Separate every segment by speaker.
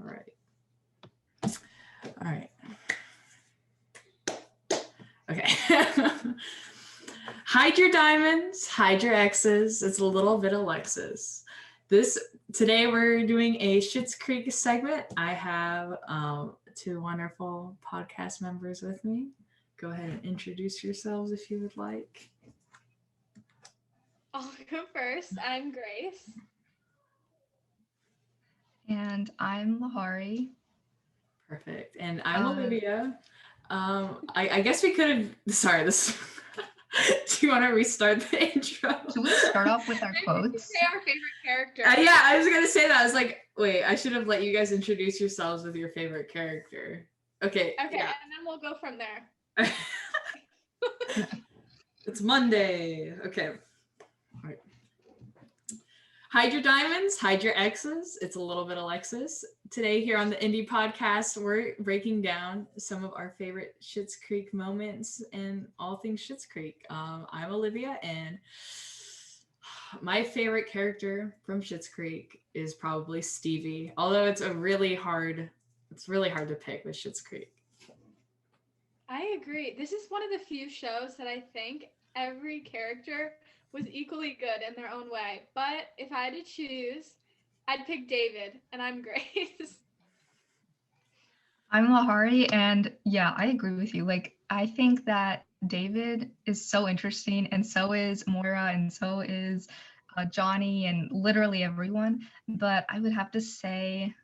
Speaker 1: right. All right. Okay. Hide your diamonds, hide your exes. It's a little bit Alexis. This today we're doing a Schitt's Creek segment. I have two wonderful podcast members with me. Go ahead and introduce yourselves if you would like.
Speaker 2: I'll go first. I'm Grace.
Speaker 3: And I'm Lahari.
Speaker 1: Perfect. And I'm Olivia. I guess we could have. Sorry, this. Do you want to restart the intro?
Speaker 3: Should we start off with our quotes?
Speaker 2: Say our favorite character.
Speaker 1: Yeah, I was gonna say that. I was like, wait, I should have let you guys introduce yourselves with your favorite character. Okay.
Speaker 2: Okay,
Speaker 1: yeah.
Speaker 2: and then we'll go from there.
Speaker 1: It's Monday. Okay. All right. Hide your diamonds, hide your exes. It's a little bit Alexis. Today here on the Indie Podcast, we're breaking down some of our favorite Schitt's Creek moments and all things Schitt's Creek. I'm Olivia, and my favorite character from Schitt's Creek is probably Stevie. Although it's really hard to pick with Schitt's Creek.
Speaker 2: I agree. This is one of the few shows that I think every character was equally good in their own way. But if I had to choose, I'd pick David, and I'm Grace.
Speaker 3: I'm Lahari, and yeah, I agree with you. Like, I think that David is so interesting, and so is Moira, and so is Johnny, and literally everyone. But I would have to say,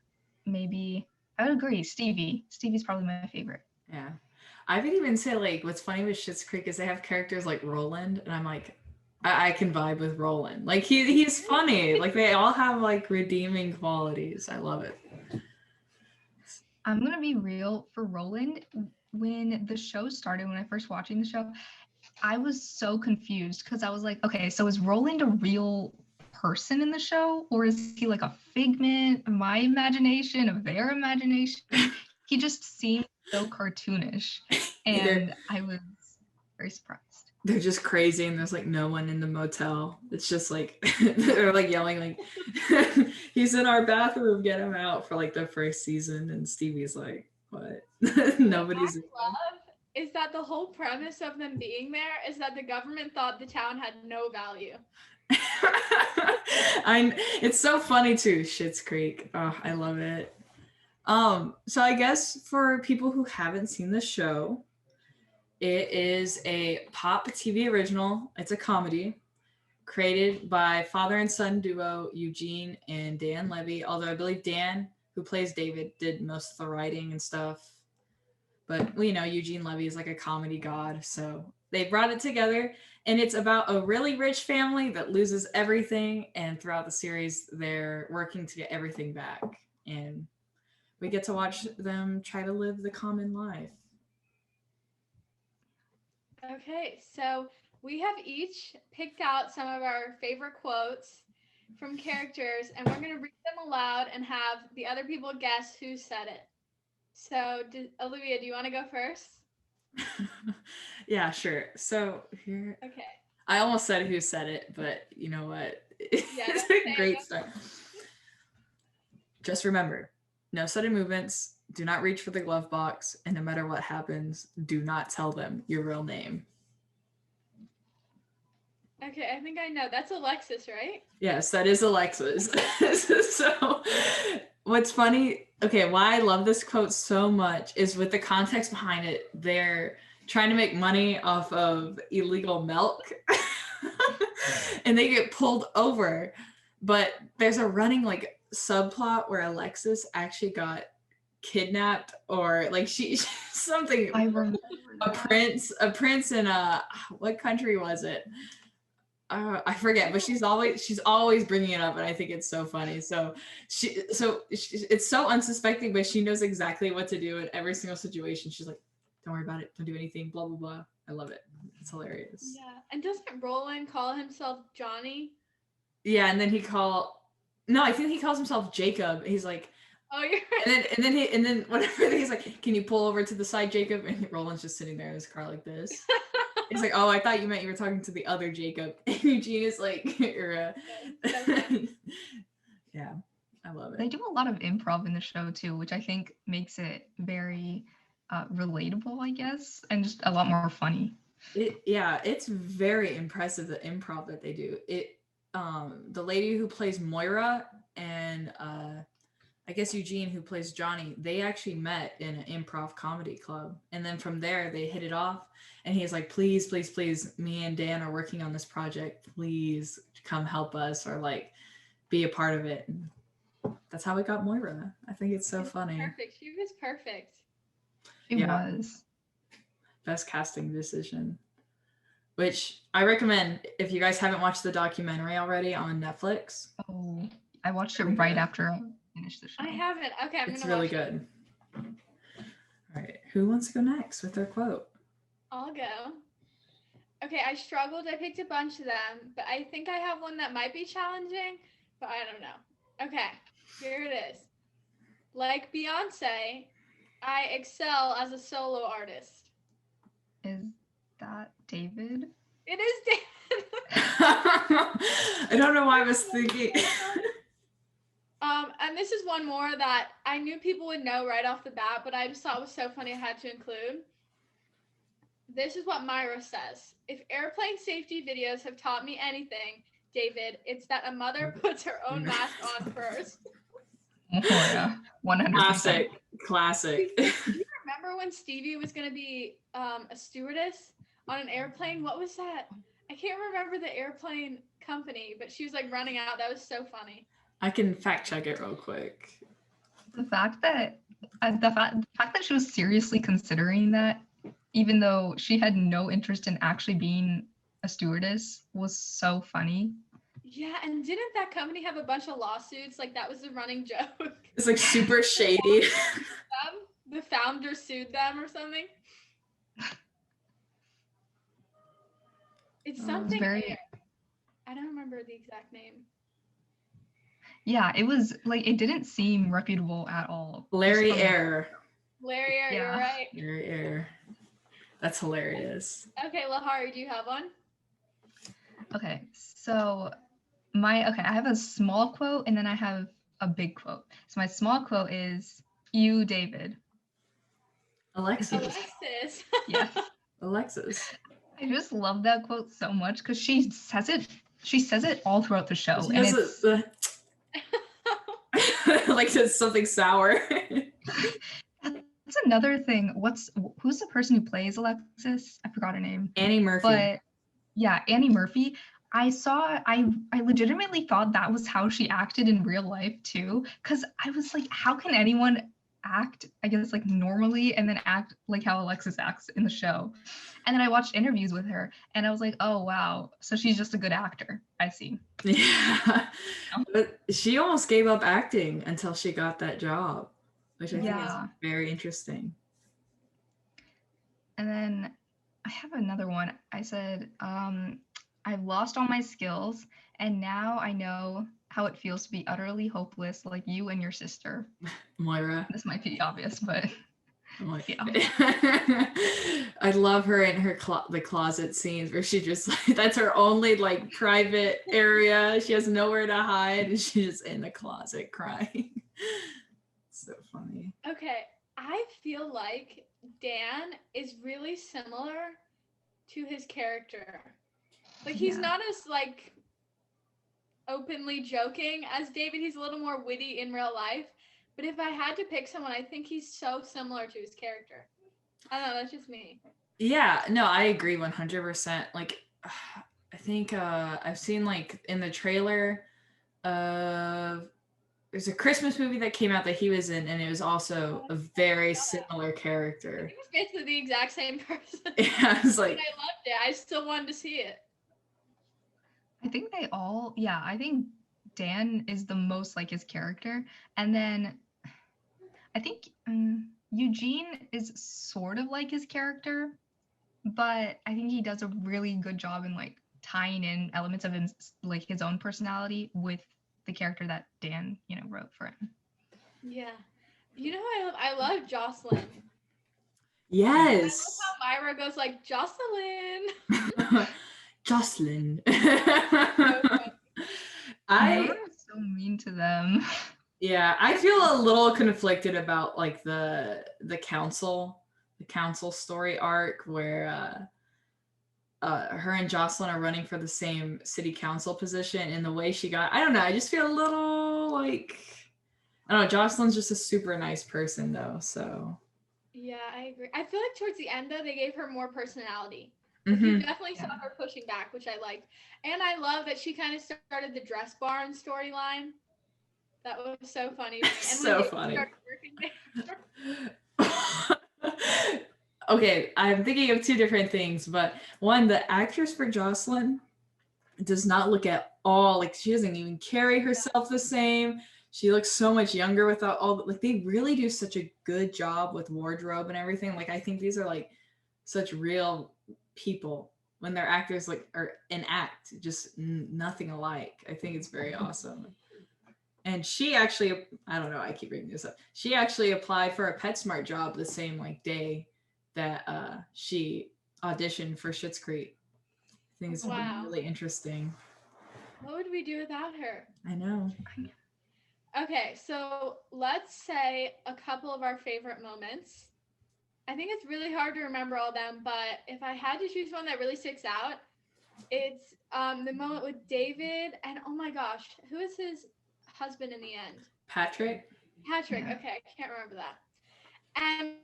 Speaker 3: maybe, I would agree, Stevie. Stevie's probably my favorite.
Speaker 1: Yeah. I would even say, like, what's funny with Schitt's Creek is they have characters like Roland, and I'm like, I can vibe with Roland. Like, he's funny. Like, they all have, like, redeeming qualities. I love it.
Speaker 3: I'm going to be real for Roland. When the show started, when I first watching the show, I was so confused because I was like, okay, so is Roland a real person in the show, or is he like a figment of my imagination, of their imagination? He just seemed so cartoonish, and I was very surprised.
Speaker 1: They're just crazy, and there's like no one in the motel. It's just like they're like yelling like he's in our bathroom, get him out, for like the first season. And Stevie's like, what? Nobody's
Speaker 2: What I love is that the whole premise of them being there is that the government thought the town had no value.
Speaker 1: It's so funny too, Schitt's Creek. Oh, I love it. So I guess for people who haven't seen the show, it is a pop TV original. It's a comedy created by father and son duo Eugene and Dan Levy. Although I believe Dan, who plays David, did most of the writing and stuff. But Eugene Levy is like a comedy god, so they brought it together. And it's about a really rich family that loses everything, and throughout the series, they're working to get everything back. And we get to watch them try to live the common life.
Speaker 2: Okay, so we have each picked out some of our favorite quotes from characters, and we're going to read them aloud and have the other people guess who said it. So, Olivia, do you want to go first?
Speaker 1: Yeah, sure. So here,
Speaker 2: okay.
Speaker 1: I almost said who said it, but you know what?
Speaker 2: Yeah,
Speaker 1: it's a great start. Just remember, no sudden movements. Do not reach for the glove box, and no matter what happens, do not tell them your real name.
Speaker 2: Okay, I think I know. That's Alexis, right?
Speaker 1: Yes, that is Alexis. So, what's funny, okay, why I love this quote so much is with the context behind it. They're trying to make money off of illegal milk, and they get pulled over. But there's a running like subplot where Alexis actually got kidnapped, or like she something.
Speaker 3: I remember
Speaker 1: a prince in what country was it? I forget, but she's always bringing it up, and I think it's so funny. So it's so unsuspecting, but she knows exactly what to do in every single situation. She's like, "Don't worry about it. Don't do anything." Blah blah blah. I love it. It's hilarious.
Speaker 2: Yeah, and doesn't Roland call himself Johnny?
Speaker 1: Yeah, and then I think he calls himself Jacob. He's like,
Speaker 2: oh, you're right.
Speaker 1: And then whatever, he's like, "Can you pull over to the side, Jacob?" And Roland's just sitting there in his car like this. He's like, "Oh, I thought you meant you were talking to the other Jacob." And Eugene is like, "You're a..." Yeah. I love
Speaker 3: They
Speaker 1: it.
Speaker 3: do a lot of improv in the show too, which I think makes it very relatable, I guess, and just a lot more funny.
Speaker 1: It's very impressive the improv that they do. The lady who plays Moira and I guess Eugene who plays Johnny, they actually met in an improv comedy club. And then from there they hit it off and he's like, please, please, please, me and Dan are working on this project. Please come help us or like be a part of it. And that's how we got Moira. I think it's so funny.
Speaker 2: Perfect. She was perfect.
Speaker 3: It
Speaker 1: Yeah.
Speaker 3: was.
Speaker 1: Best casting decision. Which I recommend if you guys haven't watched the documentary already on Netflix.
Speaker 3: Oh, I watched it
Speaker 1: Really
Speaker 3: right
Speaker 1: good.
Speaker 3: after I finished the show.
Speaker 2: I haven't. Okay, I'm
Speaker 1: It's
Speaker 2: gonna
Speaker 1: really
Speaker 2: watch it.
Speaker 1: good. All right, who wants to go next with their quote?
Speaker 2: I'll go. Okay, I struggled. I picked a bunch of them, but I think I have one that might be challenging, but I don't know. Okay, here it is. Like Beyonce, I excel as a solo artist.
Speaker 3: Is that David?
Speaker 2: It is David.
Speaker 1: I don't know why I was thinking.
Speaker 2: And this is one more that I knew people would know right off the bat, but I just thought was so funny I had to include. This is what Myra says. If airplane safety videos have taught me anything, David, it's that a mother puts her own mask on first.
Speaker 3: Oh yeah, 100%.
Speaker 1: Classic.
Speaker 2: Do you remember when Stevie was going to be a stewardess on an airplane? What was that? I can't remember the airplane company, but she was like running out. That was so funny.
Speaker 1: I can fact check it real quick.
Speaker 3: The fact that she was seriously considering that, even though she had no interest in actually being a stewardess, was so funny.
Speaker 2: Yeah, and didn't that company have a bunch of lawsuits? Like that was the running joke.
Speaker 1: It's like super shady.
Speaker 2: The founder sued them or something. It's something.
Speaker 3: very-
Speaker 2: I don't remember the exact name.
Speaker 3: Yeah, it was like it didn't seem reputable at all.
Speaker 1: Larry
Speaker 3: Just from-
Speaker 1: Air.
Speaker 2: Larry, you're
Speaker 3: Yeah.
Speaker 2: right.
Speaker 1: Larry Air. That's hilarious.
Speaker 2: Okay, Lahari, do you have one?
Speaker 3: Okay, so I have a small quote and then I have a big quote. So my small quote is, "You, David."
Speaker 1: Alexis.
Speaker 2: Alexis.
Speaker 3: Yes.
Speaker 1: Alexis.
Speaker 3: I just love that quote so much because she says it all throughout the show.
Speaker 1: She
Speaker 3: And
Speaker 1: has
Speaker 3: it's
Speaker 1: like it's something sour.
Speaker 3: that's another thing. Who's the person who plays Alexis? I forgot her name.
Speaker 1: Annie Murphy.
Speaker 3: But yeah, Annie Murphy. I legitimately thought that was how she acted in real life too. Cause I was like, how can anyone act, I guess, like normally and then act like how Alexis acts in the show? And then I watched interviews with her and I was like, oh wow, so she's just a good actor. I see.
Speaker 1: Yeah. But she almost gave up acting until she got that job, which I think is
Speaker 3: Yeah.
Speaker 1: very interesting.
Speaker 3: And then I have another one. I said, I've lost all my skills, and now I know how it feels to be utterly hopeless like you and your sister.
Speaker 1: Moira.
Speaker 3: This might be obvious, but
Speaker 1: Yeah. I love her in her the closet scenes where she just like that's her only like private area. She has nowhere to hide and she's just in the closet crying. So funny.
Speaker 2: Okay, I feel like Dan is really similar to his character. Like he's
Speaker 3: Yeah.
Speaker 2: not as like openly joking as David. He's a little more witty in real life. But if I had to pick someone, I think he's so similar to his character. I don't know, that's just me.
Speaker 1: Yeah, no, I agree 100%. Like I think I've seen like in the trailer there's a Christmas movie that came out that he was in and it was also a very similar character.
Speaker 2: He was basically the exact same person.
Speaker 1: Yeah, I was like,
Speaker 2: And I loved it. I still wanted to see it.
Speaker 3: I think I think Dan is the most like his character. And then I think Eugene is sort of like his character, but I think he does a really good job in like tying in elements of his own personality with the character that Dan, wrote for him.
Speaker 2: Yeah. You know I love Jocelyn.
Speaker 1: yes.
Speaker 2: I love how Myra goes like, Jocelyn.
Speaker 1: Jocelyn.
Speaker 3: Myra is so mean to them.
Speaker 1: Yeah, I feel a little conflicted about like the council story arc where her and Jocelyn are running for the same city council position, and the way she got, I don't know, I just feel a little like, I don't know, Jocelyn's just a super nice person though, so.
Speaker 2: Yeah, I agree. I feel like towards the end though, they gave her more personality. Like you
Speaker 1: Mm-hmm.
Speaker 2: definitely saw her pushing back, which I liked. And I love that she kind of started the dress barn storyline. That was so funny to me. And when
Speaker 1: So
Speaker 2: David
Speaker 1: funny.
Speaker 2: started working there.
Speaker 1: Okay, I'm thinking of two different things, but one, the actress for Jocelyn does not look at all like, she doesn't even carry herself the same. She looks so much younger without all, like, they really do such a good job with wardrobe and everything. Like, I think these are like such real people when they're actors, like, or an act, just nothing alike. I think it's very awesome. And she actually, I don't know, I keep bringing this up. She actually applied for a PetSmart job the same like day that she auditioned for Schitt's Creek. I think it's
Speaker 2: Wow.
Speaker 1: really interesting.
Speaker 2: What would we do without her?
Speaker 1: I know.
Speaker 2: Okay, so let's say a couple of our favorite moments. I think it's really hard to remember all of them, but if I had to choose one that really sticks out, it's the moment with David and oh my gosh, who is his husband in the end?
Speaker 1: Patrick?
Speaker 2: Patrick.
Speaker 3: Yeah.
Speaker 2: Okay, I can't remember that. And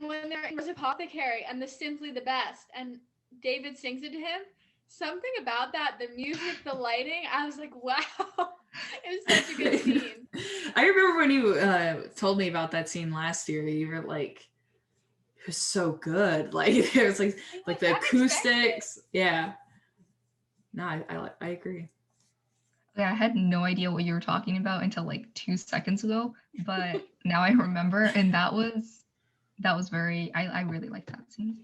Speaker 2: when they're in his apothecary and the Simply the Best, and David sings it to him, something about that, the music, the lighting, I was like, wow, it was such a good scene.
Speaker 1: I remember when you told me about that scene last year, you were like, it was so good. Like, there was like the acoustics. Yeah. No, I agree.
Speaker 3: Yeah, I had no idea what you were talking about until like 2 seconds ago, but now I remember, and that was very. I really like that scene.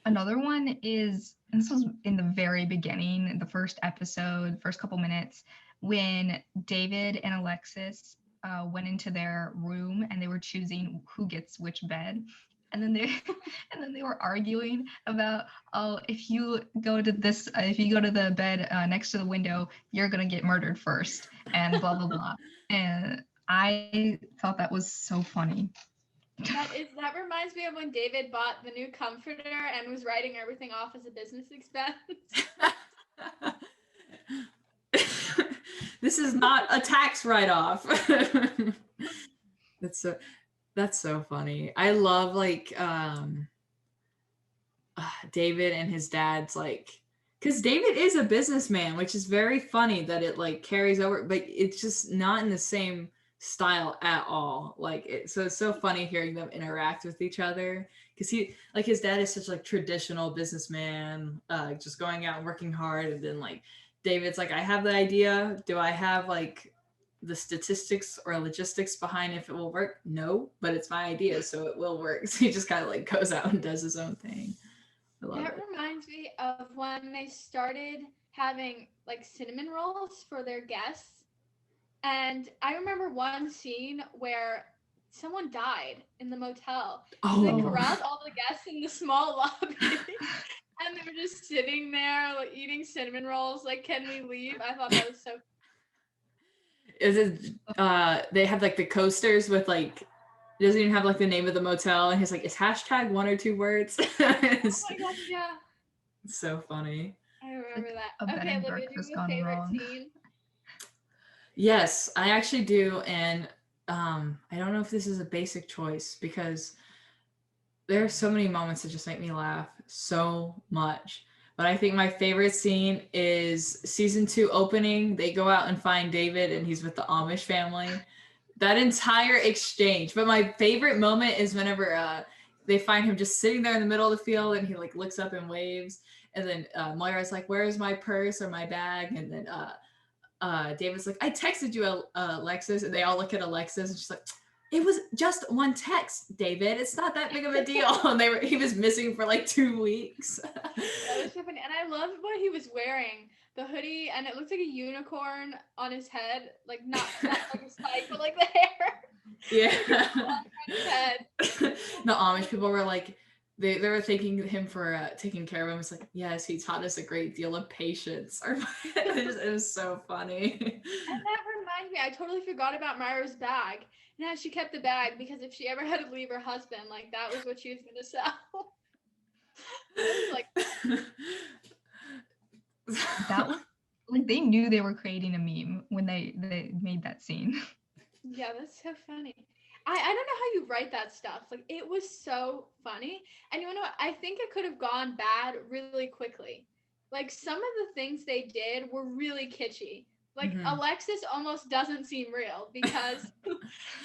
Speaker 3: Another one is, and this was in the very beginning, the first episode, first couple minutes, when David and Alexis went into their room and they were choosing who gets which bed. And then they and then they were arguing about, oh, if you go to the bed next to the window, you're gonna get murdered first, and blah blah blah. And I thought that was so funny.
Speaker 2: That reminds me of when David bought the new comforter and was writing everything off as a business expense.
Speaker 1: This is not a tax write-off. That's so funny. I love like David and his dad's like, because David is a businessman, which is very funny that it like carries over, but it's just not in the same style at all. Like so it's so funny hearing them interact with each other, because he, like, his dad is such like traditional businessman, just going out and working hard, and then like David's like, I have the idea, do I have like the statistics or logistics behind if it will work? No, but it's my idea, so it will work. So he just kind of like goes out and does his own thing.
Speaker 2: That reminds me of when they started having like cinnamon rolls for their guests. And I remember one scene where someone died in the motel. So they corralled all the guests in the small lobby. And they were just sitting there like, eating cinnamon rolls. Like, can we leave? I thought that was so.
Speaker 1: Is it? They have like the coasters with like. It doesn't even have like the name of the motel, and he's like, "It's hashtag 1 or 2 words."
Speaker 2: Oh my gosh, yeah.
Speaker 1: It's so funny.
Speaker 2: I remember
Speaker 3: Like
Speaker 2: that. Okay, Olivia, do you have a favorite scene?
Speaker 1: Yes, I actually do, and I don't know if this is a basic choice because there are so many moments that just make me laugh so much. But I think my favorite scene is season 2 opening. They go out and find David, and he's with the Amish family. That entire exchange. But my favorite moment is whenever they find him just sitting there in the middle of the field, and he like looks up and waves, and then Moira's like, "Where is my purse or my bag?" And then David's like, "I texted you, Alexis," and they all look at Alexis, and she's like, "It was just one text, David. It's not that big of a deal." And he was missing for like 2 weeks.
Speaker 2: That was so funny, and I loved what he was wearing. The hoodie, and it looked like a unicorn on his head, like not like a spike, but like the hair.
Speaker 1: Yeah.
Speaker 2: On his head.
Speaker 1: The Amish people were like, they were thanking him for taking care of him. It's like, yes, he taught us a great deal of patience. It was so funny.
Speaker 2: And that reminds me, I totally forgot about Myra's bag. And how she kept the bag because if she ever had to leave her husband, like that was what she was gonna sell. I was like,
Speaker 3: That was like they knew they were creating a meme when they made that scene.
Speaker 2: yeah, that's so funny. I don't know how you write that stuff. Like it was so funny. And you know what? I think it could have gone bad really quickly. Like some of the things they did were really kitschy. Like Alexis almost doesn't seem real because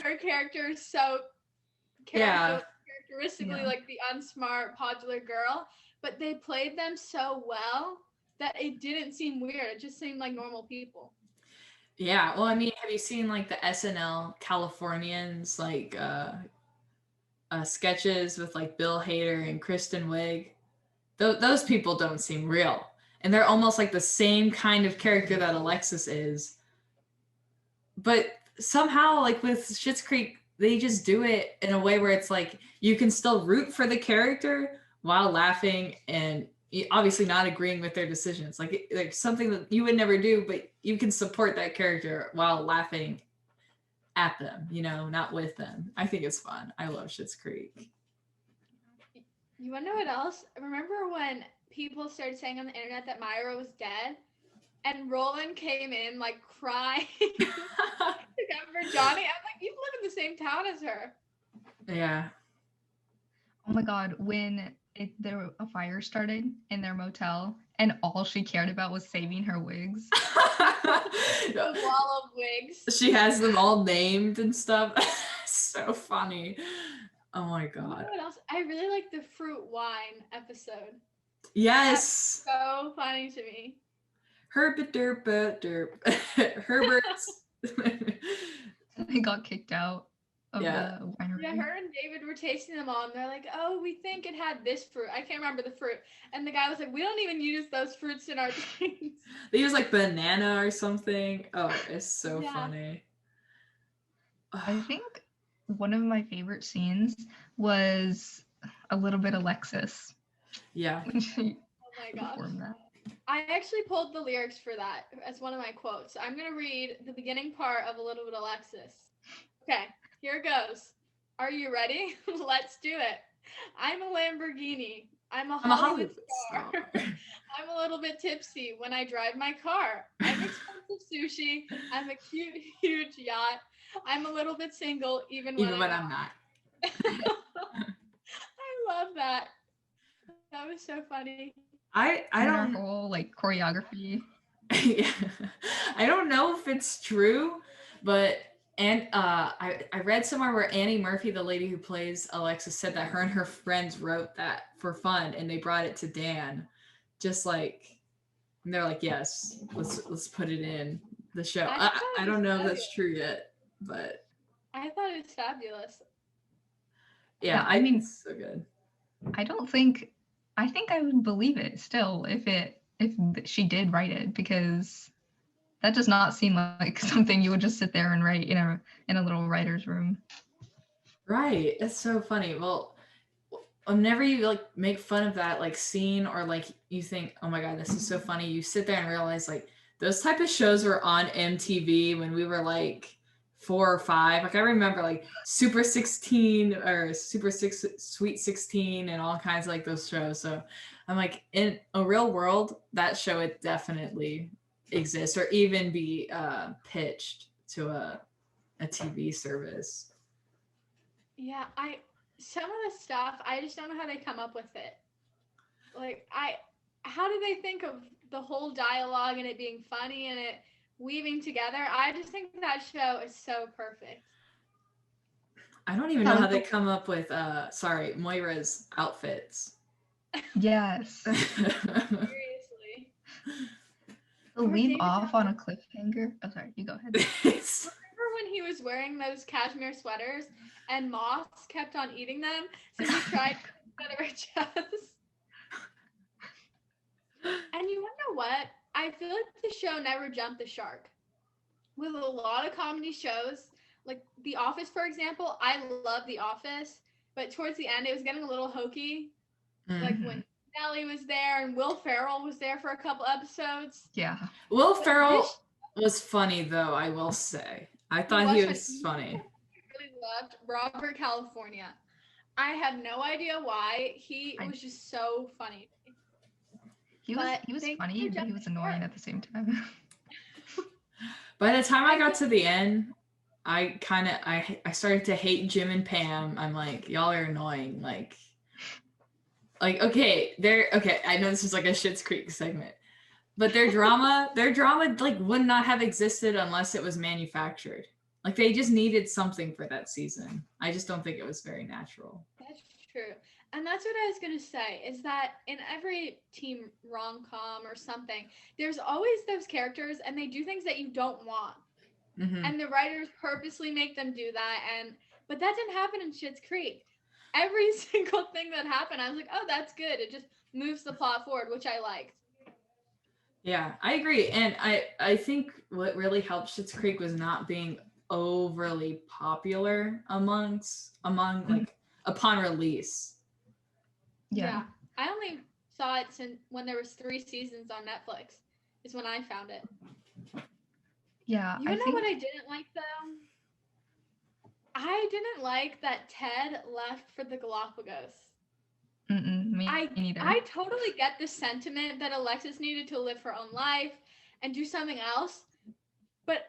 Speaker 2: her character is so characteristically like the unsmart, popular girl. But they played them so well that it didn't seem weird. It just seemed like normal people.
Speaker 1: Yeah, well, I mean, have you seen like the SNL Californians like sketches with like Bill Hader and Kristen Wiig? Those people don't seem real, and they're almost like the same kind of character that Alexis is. But somehow, like with Schitt's Creek, they just do it in a way where it's like you can still root for the character while laughing and obviously not agreeing with their decisions. Like something that you would never do, but you can support that character while laughing at them, not with them. I think it's fun. I love Schitt's Creek.
Speaker 2: You wanna know what else? Remember when people started saying on the internet that Myra was dead? And Roland came in like crying to comfort Johnny. I'm like, you live in the same town as her.
Speaker 1: Yeah.
Speaker 3: Oh my god, when a fire started in their motel and all she cared about was saving her wigs.
Speaker 2: The wall of wigs.
Speaker 1: She has them all named and stuff. So funny. Oh my god.
Speaker 2: You know what else? I really like the fruit wine episode.
Speaker 1: Yes.
Speaker 2: That's so funny to me.
Speaker 1: Herbert derp. Herbert's.
Speaker 3: They got kicked out of the winery.
Speaker 2: Yeah, her and David were tasting them all, and they're like, "Oh, we think it had this fruit. I can't remember the fruit." And the guy was like, "We don't even use those fruits in our drinks."
Speaker 1: They use like banana or something. Oh, it's so funny.
Speaker 3: I think one of my favorite scenes was a little bit Alexis.
Speaker 1: Yeah.
Speaker 2: Oh my gosh. I actually pulled the lyrics for that as one of my quotes. I'm going to read the beginning part of A Little Bit Alexis. Okay, here it goes. Are you ready? Let's do it. I'm a Lamborghini. I'm a Hollywood star. I'm a little bit tipsy when I drive my car. I'm expensive sushi. I'm a cute, huge yacht. I'm a little bit single even when I'm not. I love that. That was so funny.
Speaker 3: I don't whole like choreography.
Speaker 1: Yeah. I don't know if it's true, but I read somewhere where Annie Murphy, the lady who plays Alexis, said that her and her friends wrote that for fun and they brought it to Dan, just like, and they're like, yes, let's put it in the show. I don't know if that's true yet, but
Speaker 2: I thought it was fabulous.
Speaker 1: Yeah, I mean, it's so good.
Speaker 3: I think I would believe it still if she did write it, because that does not seem like something you would just sit there and write in a little writer's room.
Speaker 1: Right. It's so funny. Well, whenever you like make fun of that like scene, or like you think, oh my god, this is so funny, you sit there and realize like those type of shows were on MTV when we were like 4 or 5. Like I remember like Super 16 or Sweet 16 and all kinds of like those shows. So I'm like, in a real world, that show would definitely exist or even be pitched to a TV service.
Speaker 2: Yeah, some of the stuff, I just don't know how they come up with it. Like how do they think of the whole dialogue and it being funny and it weaving together? I just think that show is so perfect.
Speaker 1: I don't even know how they come up with Moira's outfits.
Speaker 3: Yes.
Speaker 2: Seriously.
Speaker 3: They'll leave off on a cliffhanger. Oh, sorry, you go ahead.
Speaker 2: Remember when he was wearing those cashmere sweaters and moths kept on eating them, so he tried to out of her chest? And you wonder what? I feel like the show never jumped the shark. With a lot of comedy shows, like The Office, for example, I love The Office, but towards the end, it was getting a little hokey. Mm-hmm. Like when Nellie was there and Will Ferrell was there for a couple episodes.
Speaker 3: Yeah.
Speaker 1: Will Ferrell was funny, though, I will say. I thought he was funny.
Speaker 2: I really loved Robert California. I had no idea why. He was just so funny.
Speaker 3: He was funny, but he was annoying at the same time.
Speaker 1: By the time I got to the end, I started to hate Jim and Pam. I'm like, y'all are annoying. Like okay, I know this is like a Schitt's Creek segment, but their drama like would not have existed unless it was manufactured. Like they just needed something for that season. I just don't think it was very natural.
Speaker 2: That's true. And that's what I was going to say is that in every teen rom-com or something, there's always those characters and they do things that you don't want.
Speaker 1: Mm-hmm.
Speaker 2: And the writers purposely make them do that. But that didn't happen in Schitt's Creek. Every single thing that happened, I was like, oh, that's good. It just moves the plot forward, which I liked.
Speaker 1: Yeah, I agree. And I think what really helped Schitt's Creek was not being overly popular among like upon release.
Speaker 2: Yeah. I only saw it since when there was 3 seasons on Netflix is when I found it.
Speaker 3: Yeah.
Speaker 2: You know what I didn't like though? I didn't like that Ted left for the Galapagos.
Speaker 3: Me neither.
Speaker 2: I totally get the sentiment that Alexis needed to live her own life and do something else, but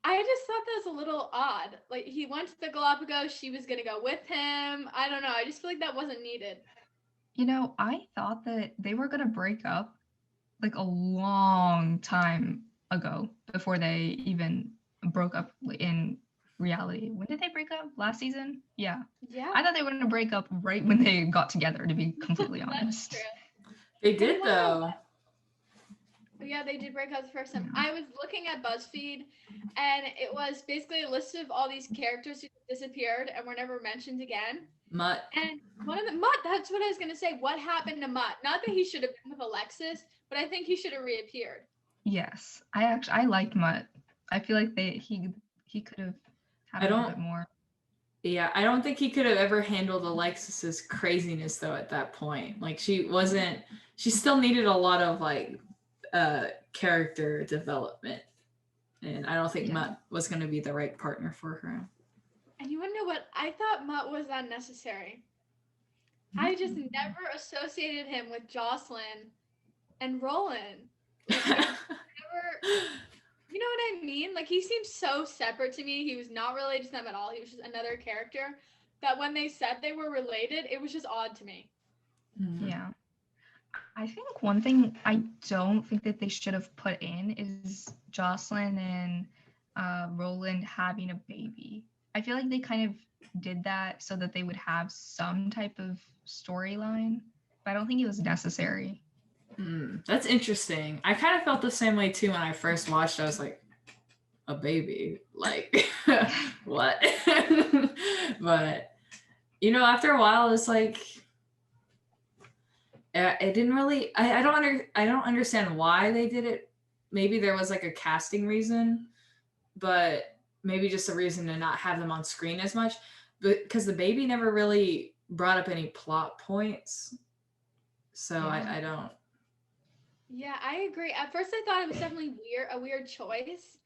Speaker 2: I just thought that was a little odd. Like he went to the Galapagos, she was gonna go with him. I don't know. I just feel like that wasn't needed.
Speaker 3: You know, I thought that they were gonna break up like a long time ago before they even broke up in reality. When did they break up? Last season? Yeah. I thought they were going to break up right when they got together, to be completely honest.
Speaker 2: That's true.
Speaker 1: They did though.
Speaker 2: Yeah, they did break up the first time. I was looking at BuzzFeed and it was basically a list of all these characters who disappeared and were never mentioned again.
Speaker 1: Mutt.
Speaker 2: And one of the Mutt, that's what I was gonna say. What happened to Mutt? Not that he should have been with Alexis, but I think he should have reappeared.
Speaker 3: Yes. I liked Mutt. I feel like he could have had a little bit more.
Speaker 1: Yeah, I don't think he could have ever handled Alexis's craziness though at that point. Like she still needed a lot of like character development. And I don't think Mutt was gonna be the right partner for her.
Speaker 2: And you wanna know what? I thought Mutt was unnecessary. I just never associated him with Jocelyn and Roland. You know what I mean? Like he seems so separate to me. He was not related to them at all. He was just another character that when they said they were related, it was just odd to me.
Speaker 3: Yeah. I think one thing I don't think that they should have put in is Jocelyn and Roland having a baby. I feel like they kind of did that so that they would have some type of storyline, but I don't think it was necessary.
Speaker 1: That's interesting. I kind of felt the same way too when I first watched. I was like, a baby, like what? But after a while, it's like it didn't really. I don't understand why they did it. Maybe there was like a casting reason, but maybe just a reason to not have them on screen as much. But because the baby never really brought up any plot points, so I don't.
Speaker 2: Yeah, I agree. At first, I thought it was definitely a weird choice,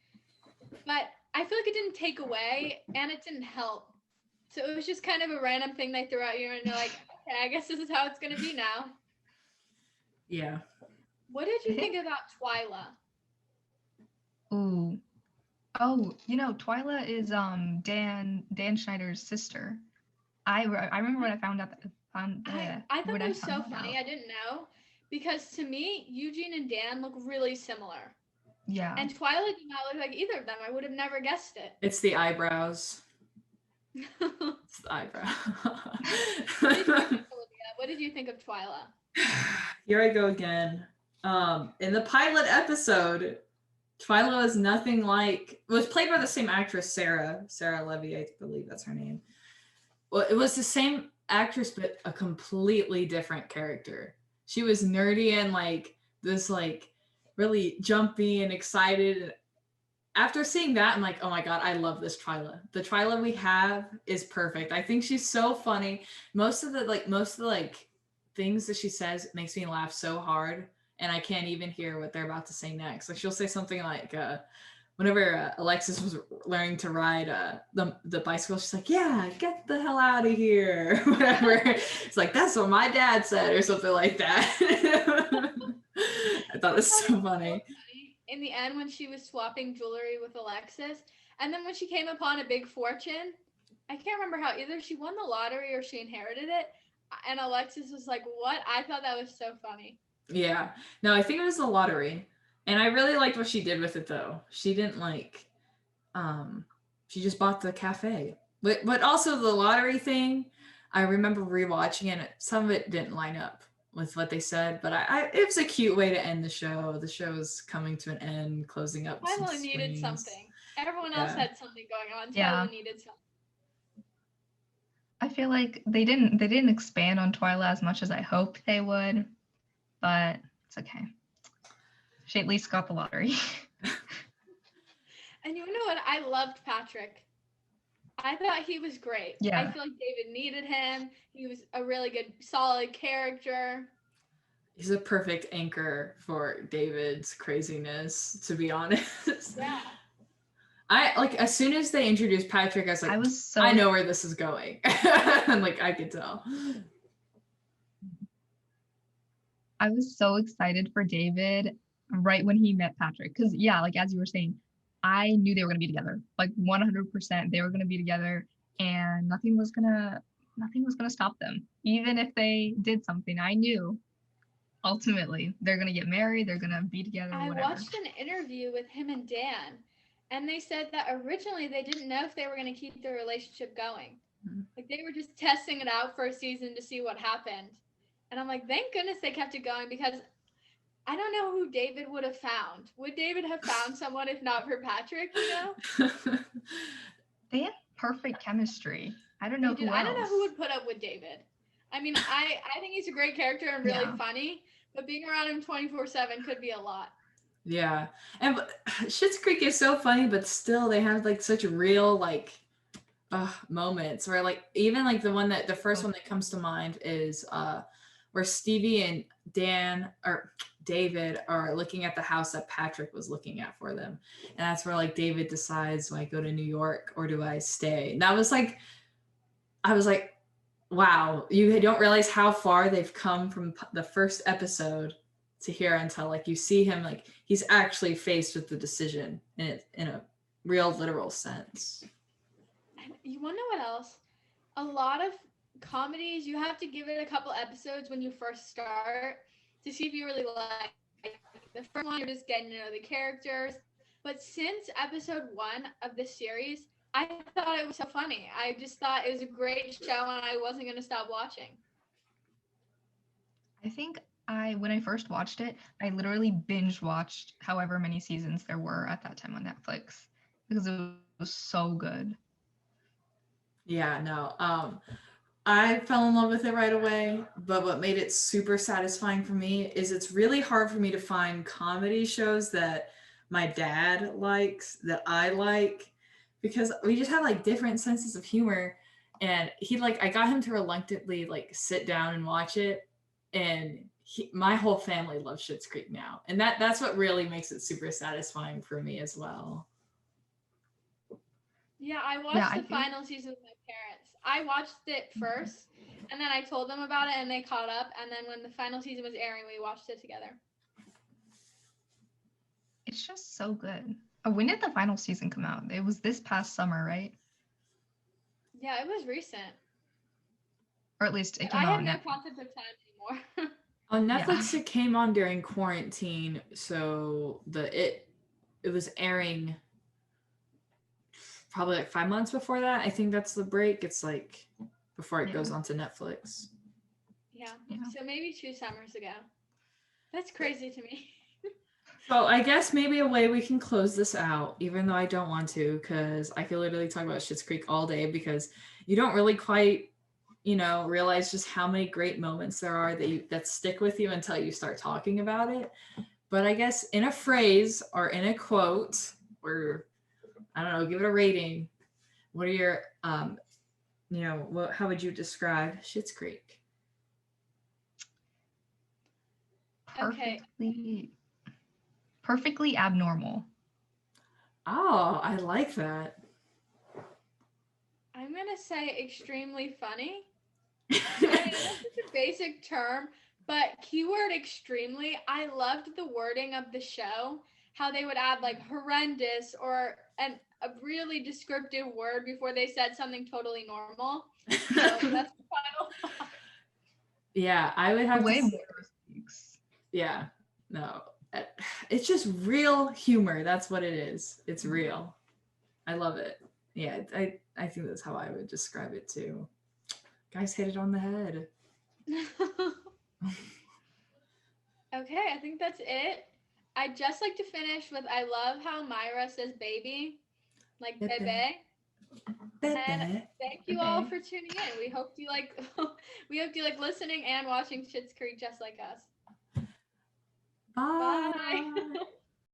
Speaker 2: but I feel like it didn't take away and it didn't help. So it was just kind of a random thing they threw at you, and you're like, okay, I guess this is how it's gonna be now.
Speaker 1: Yeah.
Speaker 2: What did you think about Twyla?
Speaker 3: Ooh. Oh, Twyla is Dan Schneider's sister. I remember when I found out
Speaker 2: I thought that was so funny. I didn't know. Because to me, Eugene and Dan look really similar.
Speaker 3: Yeah.
Speaker 2: And Twyla did not look like either of them. I would have never guessed it.
Speaker 1: It's the eyebrows. It's the eyebrow.
Speaker 2: What did you think of Twyla?
Speaker 1: Here I go again. In the pilot episode, Twyla was nothing like. It was played by the same actress, Sarah Levy, I believe that's her name. Well, it was the same actress, but a completely different character. She was nerdy and like this like really jumpy and excited. After seeing that, I'm like, oh my God, I love this Twyla. The Twyla we have is perfect. I think she's so funny. Most of the things that she says makes me laugh so hard, and I can't even hear what they're about to say next. Like she'll say something like, whenever Alexis was learning to ride the bicycle, she's like, "Yeah, get the hell out of here," whatever. It's like that's what my dad said, or something like that. I thought it was so funny.
Speaker 2: In the end, when she was swapping jewelry with Alexis, and then when she came upon a big fortune, I can't remember how either she won the lottery or she inherited it, and Alexis was like, "What?" I thought that was so funny.
Speaker 1: Yeah, no, I think it was the lottery, and I really liked what she did with it though. She didn't like, she just bought the cafe, but also the lottery thing. I remember rewatching it. Some of it didn't line up with what they said, but it was a cute way to end the show. The show is coming to an end, closing up.
Speaker 2: Twyla needed something. Everyone else
Speaker 1: Yeah.
Speaker 2: had something going on.
Speaker 3: Yeah.
Speaker 2: Twyla needed something.
Speaker 3: I feel like they didn't expand on Twyla as much as I hoped they would, but it's okay. She at least got the lottery.
Speaker 2: And you know what? I loved Patrick. I thought he was great.
Speaker 3: Yeah.
Speaker 2: I feel like David needed him. He was a really good, solid character.
Speaker 1: He's a perfect anchor for David's craziness, to be honest.
Speaker 2: Yeah.
Speaker 1: I like as soon as they introduced Patrick, I was like, I know where this is going. And like I could tell.
Speaker 3: I was so excited for David right when he met Patrick. Because yeah, like as you were saying, I knew they were gonna be together. Like 100% they were gonna be together, and nothing was gonna stop them. Even if they did something, I knew ultimately they're gonna get married, they're gonna be together.
Speaker 2: I
Speaker 3: whatever.
Speaker 2: watched an interview with him and Dan, and they said that originally they didn't know if they were going to keep their relationship going.
Speaker 1: Mm-hmm.
Speaker 2: Like they were just testing it out for a season to see what happened. And I'm like, thank goodness they kept it going, because I don't know who David would have found. Would David have found someone if not for Patrick, you know?
Speaker 3: They had perfect chemistry. I don't know who else.
Speaker 2: I don't know who would put up with David. I mean, I think he's a great character and really funny, but being around him 24/7 could be a lot.
Speaker 1: Yeah. And Schitt's Creek is so funny, but still they have like such real like moments where like even like the first one that comes to mind is where Stevie and Dan or David are looking at the house that Patrick was looking at for them. And that's where like David decides, do I go to New York or do I stay? And that was like, I was like, wow, you don't realize how far they've come from the first episode to here until like you see him like he's actually faced with the decision in a real literal sense.
Speaker 2: And you want to know what else? A lot of comedies, you have to give it a couple episodes when you first start to see if you really like it. The first one, you're just getting to know the characters. But since episode 1 of this series, I thought it was so funny. I just thought it was a great show and I wasn't going to stop watching.
Speaker 3: I think when I first watched it, I literally binge watched however many seasons there were at that time on Netflix because it was so good.
Speaker 1: Yeah, no. I fell in love with it right away, but what made it super satisfying for me is it's really hard for me to find comedy shows that my dad likes that I like, because we just have like different senses of humor, and I got him to reluctantly like sit down and watch it, and my whole family loves Schitt's Creek now, and that's what really makes it super satisfying for me as well.
Speaker 2: Yeah, I watched the final season with my parents. I watched it first, and then I told them about it, and they caught up. And then when the final season was airing, we watched it together.
Speaker 3: It's just so good. When did the final season come out? It was this past summer, right?
Speaker 2: Yeah, it was recent.
Speaker 3: Or at least it came
Speaker 2: out.
Speaker 3: out.
Speaker 2: I have no concept of time anymore.
Speaker 1: On Netflix, it came on during quarantine, so it was airing probably like 5 months before that. I think that's the break. It's like before it goes onto Netflix.
Speaker 2: Yeah. So maybe 2 summers ago. That's crazy to me.
Speaker 1: So I guess maybe a way we can close this out, even though I don't want to, because I could literally talk about Schitt's Creek all day, because you don't really quite, realize just how many great moments there are that stick with you until you start talking about it. But I guess in a phrase or in a quote, or I don't know, give it a rating. What are your, how would you describe Schitt's Creek?
Speaker 3: Perfectly abnormal.
Speaker 1: Oh, I like that.
Speaker 2: I'm gonna say extremely funny. I mean, that's such a basic term, but keyword extremely, I loved the wording of the show, how they would add like horrendous or a really descriptive word before they said something totally normal. So that's the final thought.
Speaker 1: Yeah, I would have
Speaker 3: The way
Speaker 1: to say,
Speaker 3: Moira speaks.
Speaker 1: yeah, no. It's just real humor. That's what it is. It's real. I love it. Yeah, I think that's how I would describe it too. Guys hit it on the head.
Speaker 2: Okay, I think that's it. I'd just like to finish with I love how Myra says baby, like
Speaker 1: Bebe.
Speaker 2: bebe. And
Speaker 1: Bebe.
Speaker 2: thank you all for tuning in. We hope you like we hope you like listening and watching Schitt's Creek just like us.
Speaker 1: Bye.
Speaker 2: Bye.